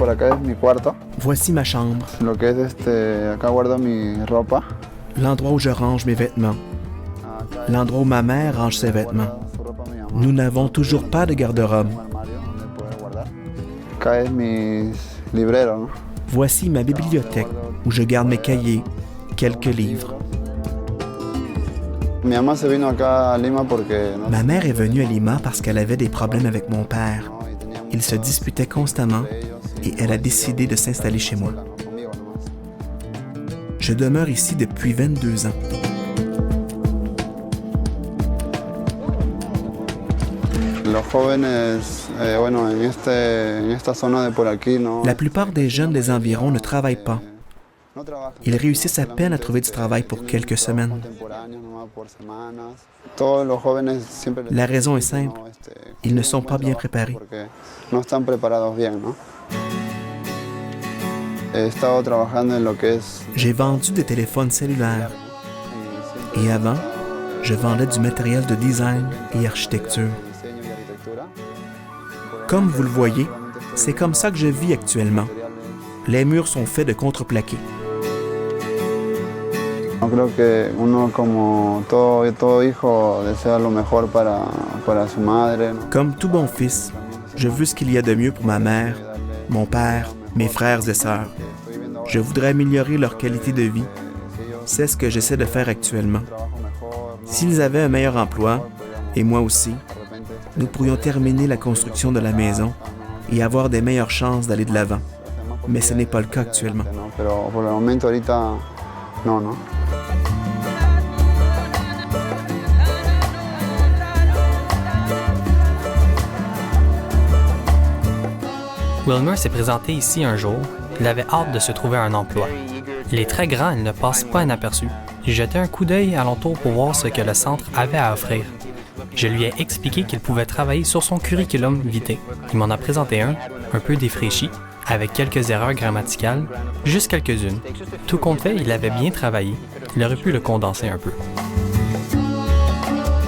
por acá es mi cuarto. Voici ma chambre, Lo que es acá guardo mi ropa. l'endroit où je range mes vêtements, l'endroit où ma mère range ses vêtements. Nous n'avons toujours pas de garde-robe. Acá es mis libreros, ¿no? Voici ma bibliothèque où je garde mes cahiers, quelques livres. Mi mamá se vino acá a Lima porque Ma mère est venue à Lima parce qu'elle avait des problèmes avec mon père. Ils se disputaient constamment et elle a décidé de s'installer chez moi. Je demeure ici depuis 22 ans. los jóvenes, bueno, en esta zona de por aquí, no. La plupart des jeunes des environs ne travaillent pas. Ils réussissent à peine à trouver du travail pour quelques semaines. La raison est simple. Ils ne sont pas bien préparés. J'ai vendu des téléphones cellulaires. Et avant, je vendais du matériel de design et architecture. Comme vous le voyez, c'est comme ça que je vis actuellement. Les murs sont faits de contreplaqué. Yo creo que uno como todo hijo desea lo mejor para su madre, ¿no? Comme tout bon fils, je veux ce qu'il y a de mieux pour ma mère, mon père, mes frères et sœurs. Je voudrais améliorer leur qualité de vie. C'est ce que j'essaie de faire actuellement. S'ils avaient un meilleur emploi, et moi aussi, nous pourrions terminer la construction de la maison et avoir des meilleures chances d'aller de l'avant. Mais ce n'est pas le cas actuellement. Pero por el momento ahorita no. Wilmer s'est présenté ici un jour. Il avait hâte de se trouver un emploi. Il est très grand, il ne passe pas inaperçu. J'ai jeté un coup d'œil alentour pour voir ce que le centre avait à offrir. Je lui ai expliqué qu'il pouvait travailler sur son curriculum vitae. Il m'en a présenté un peu défraîchi, avec quelques erreurs grammaticales, juste quelques-unes. Tout compte fait, il avait bien travaillé. Il aurait pu le condenser un peu.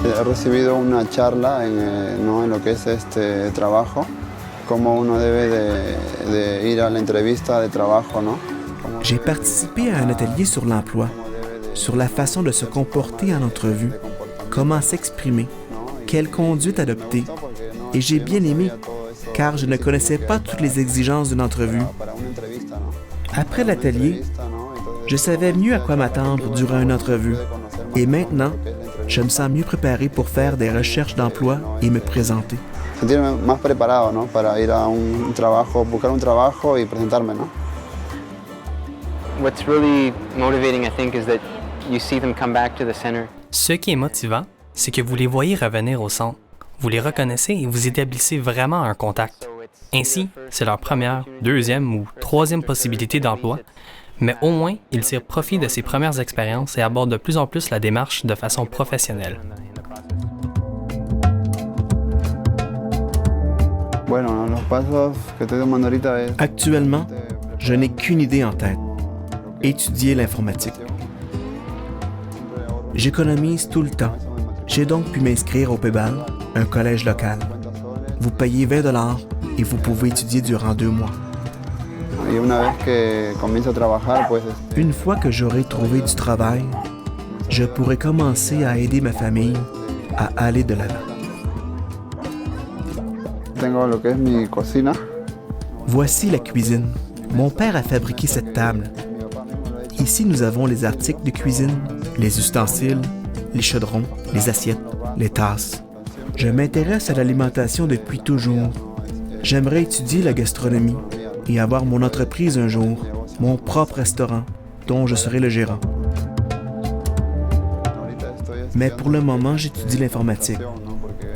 He recibido una charla en lo que es este trabajo, cómo uno debe de ir a la entrevista de trabajo, ¿no? J'ai participé à un atelier sur l'emploi, sur la façon de se comporter en entrevue, comment s'exprimer, quelle conduite adopter. Et j'ai bien aimé, car je ne connaissais pas toutes les exigences d'une entrevue. Après l'atelier, je savais mieux à quoi m'attendre durant une entrevue. Et maintenant, je me sens mieux préparé pour faire des recherches d'emploi et me présenter. Sentirme más preparado, ¿no? Para ir a un trabajo, buscar un trabajo y presentarme, ¿no? What's really motivating, I think, is that you see them come back to the center. Ce qui est motivant, c'est que vous les voyez revenir au centre. Vous les reconnaissez et vous établissez vraiment un contact. Ainsi, c'est leur première, deuxième ou troisième possibilité d'emploi, mais au moins, ils tirent profit de ces premières expériences et abordent de plus en plus la démarche de façon professionnelle. Actuellement, je n'ai qu'une idée en tête. Étudier l'informatique. J'économise tout le temps. J'ai donc pu m'inscrire au PEBAL, un collège local. Vous payez 20 $ et vous pouvez étudier durant 2 mois. Une fois que j'aurai trouvé du travail, je pourrai commencer à aider ma famille à aller de l'avant. Voici la cuisine. Mon père a fabriqué cette table. Ici, nous avons les articles de cuisine, les ustensiles, les chaudrons, les assiettes, les tasses. Je m'intéresse à l'alimentation depuis toujours. J'aimerais étudier la gastronomie et avoir mon entreprise un jour, mon propre restaurant, dont je serai le gérant. Mais pour le moment, j'étudie l'informatique,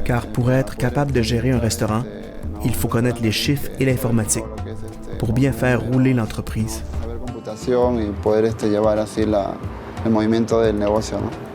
car pour être capable de gérer un restaurant, il faut connaître les chiffres et l'informatique pour bien faire rouler l'entreprise. Y poder llevar así el movimiento del negocio, ¿no?